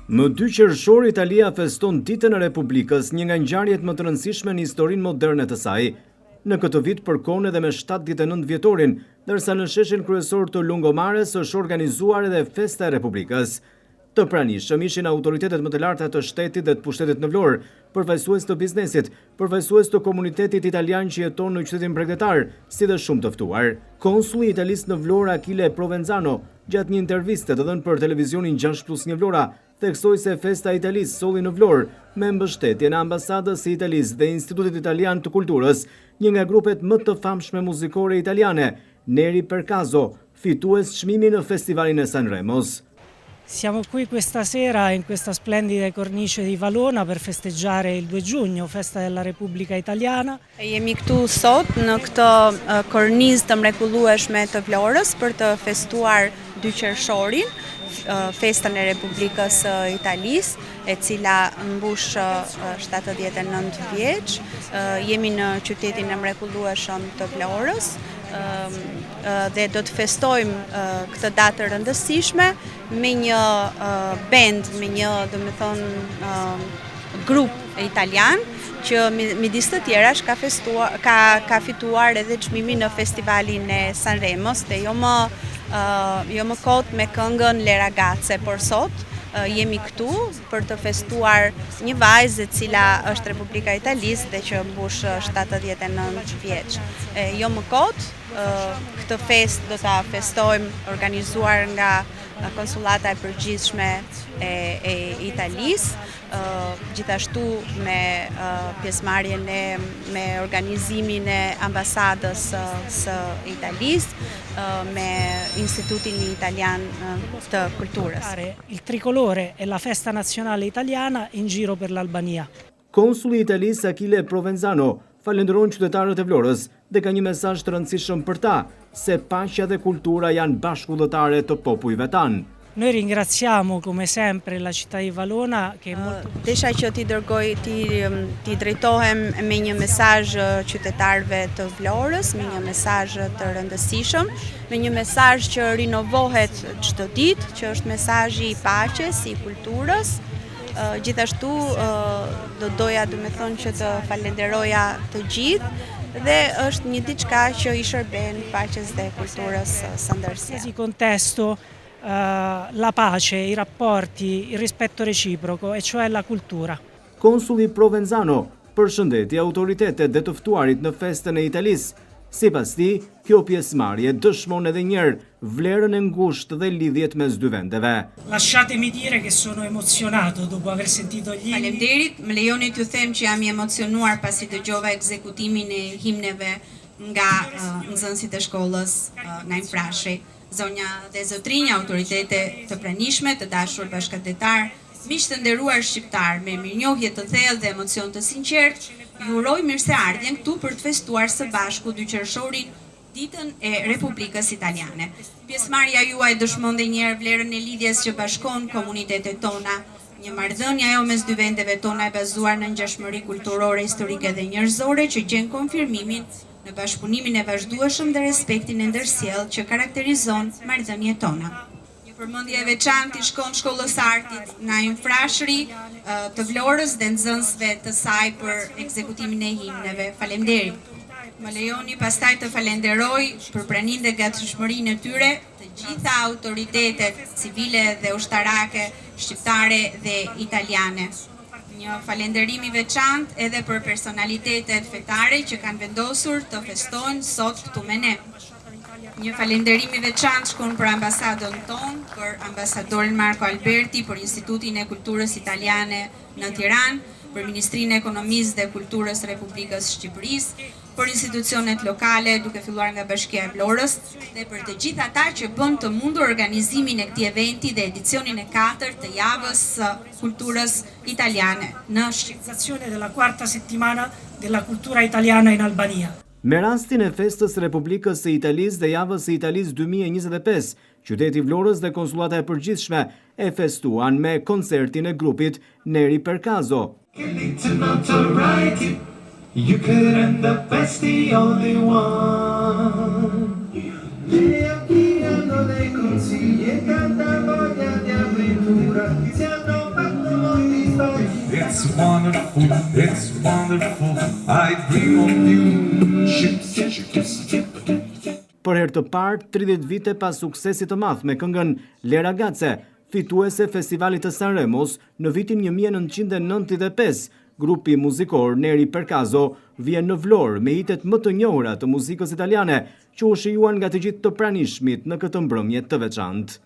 Më 2 qershor Italia feston ditën e Republikës, një nga ngjarjet më të rëndësishme në historinë moderne të saj. Në këtë vit përkon edhe me 79 vjetorin, ndërsa në sheshin kryesor të Lungomares është organizuar edhe Festa e Republikës. Të pranishëm ishin autoritetet më të larta të shtetit dhe të pushtetit në Vlorë, përfaqësues të biznesit, përfaqësues të komunitetit italian që jeton në qytetin bregdetar, si dhe shumë të ftuar. Konsulli i Italisë në Vlorë Achille Provenzano, gjatë një interviste të dhënë për televizionin 6+1 Vlora, theksoi se Festa e Italisë solli në Vlorë me mbështetjen e ambasadës së Italisë dhe Institutit Italian të Kulturës, një nga grupet më të famshme muzikore italiane, Neri Percaso, fitues çmimi në festivalin e Sanremos. Siamo qui questa sera in questa splendida cornice di Valona per festeggiare il 2 giugno, festa della Repubblica Italiana. Jemi këtu sot në këtë kornizë të mrekullueshme të Vlorës për të festuar 2 qershorin, festën e Republikës së Italisë, e cila mbush 79 vjeç. Jemi në qytetin e mrekullueshëm të Vlorës dhe do të festojmë këtë datë të rëndësishme me një band, me një, grup italian që midis të tjerash ka fituar edhe çmimin në festivalin e Sanremos dhe jo më kot me këngën Le Ragazze, por sot jemi këtu për të festuar një vajzë e cila është Republika e Italisë dhe që mbush 79 vjeç. Jo më kot, këtë fest do ta festojmë organizuar nga Konsullata e Përgjithshme e Italisë, gjithashtu me pjesëmarrjen me organizimin e ambasadës së Italisë, me Institutin Italian të Kulturës. Il tricolore e la festa nazionale italiana in giro per l'Albania. Konsuli i Italisë Achille Provenzano falenderon qytetarët e Vlorës dhe ka një mesazh të rëndësishëm për ta, se paqja dhe kultura janë bashkëudhëtare të popujve tanë. Noi ringraziamo come sempre la città di Valona che desha që ti drejtohem me një mesazh qytetarëve të Vlorës, me një mesazh të rëndësishëm, me një mesazh që rinovohet çdo ditë, që është mesazhi i paqes, i kulturës. Gjithashtu do doja që të falenderoja të gjithë dhe është një diçka që i shërben paqes dhe kulturës së ndërsjellë. Qualsiasi contesto la pace, i rapporti, il rispetto reciproco, e cioè la cultura. Konsuli Provenzano përshëndeti autoritetet dhe të ftuarit në festën e Italisë. Sipas tij, kjo pjesëmarrje dëshmon edhe një herë vlerën e ngushtë dhe lidhjet mes dy vendeve. Lasciatemi dire che sono emozionato dopo aver sentito gli inni. Faleminderit, më lejoni t'ju them që jam i emocionuar pasi dëgjova ekzekutimin e himneve nga nxënësit e shkollës nga Infrashi. Zonja dhe zotrinja, autoritete të pranishme, të dashur bashkëtetar, miq të nderuar shqiptar, me mirënjohje të thellë dhe emocion të sinqert, ju uroj mirëseardhjen këtu për të festuar së bashku 2 qershorin, ditën e Republikës Italiane. Pjesëmarrja juaj dëshmon edhe një herë vlerën e lidhjes që bashkon komunitetet tona. Një marrëdhënie ajo mes dy vendeve tona e bazuar në ngjashmëri kulturore, historike dhe njerëzore që gjen konfirmimin në bashkëpunimin e vazhdueshëm dhe respektin e ndërsjellë që karakterizon marrëdhëniet tona. Një përmendje e veçantë i shkon shkollës artit nga Infrashëri të Vlorës dhe nxënësve të saj për ekzekutimin e himneve. Faleminderit. Më lejoni pastaj të falenderoj për praninë dhe gatshmërinë e tyre të gjitha autoritetet civile dhe ushtarake, shqiptare dhe italiane. Një falenderim i veçantë edhe për personalitetet fetare që kanë vendosur të festojnë sot këtu me ne. Një falenderim i veçantë shkon për ambasadën tonë, për ambasadorin Marco Alberti, për Institutin e Kulturës Italiane në Tiranë, për Ministrinë e Ekonomisë dhe Kulturës Republikës Shqipërisë, për institucionet lokale, duke filluar nga Bashkia e Vlorës, dhe për të gjithë ata që bën të mundur organizimin e këtij eventi dhe edicionin e 4 të javës kulturës italiane në Shqipërizazione della 4ª settimana della cultura italiana in Albania. Me rastin e festës Republikës së Italisë dhe javës së Italisë 2025, qyteti Vlorës dhe Konsullata e Përgjithshme e festuan me koncertin e grupit Neri Percaso. You could end up as the only one. Le occhi hanno dei consigli e canta voglia di avventura. wonderful, it's wonderful. I dream of you. Ship. Për herë të parë, 30 vite pas suksesit të madh me këngën Le Ragazze, fituese Festivalit të Sanremos në vitin 1995, grupi muzikor Neri Percaso vjen në Vlorë me hitet më të njohura të muzikës italiane, që u shijuan nga të gjithë të pranishmit në këtë mbrëmje të veçantë.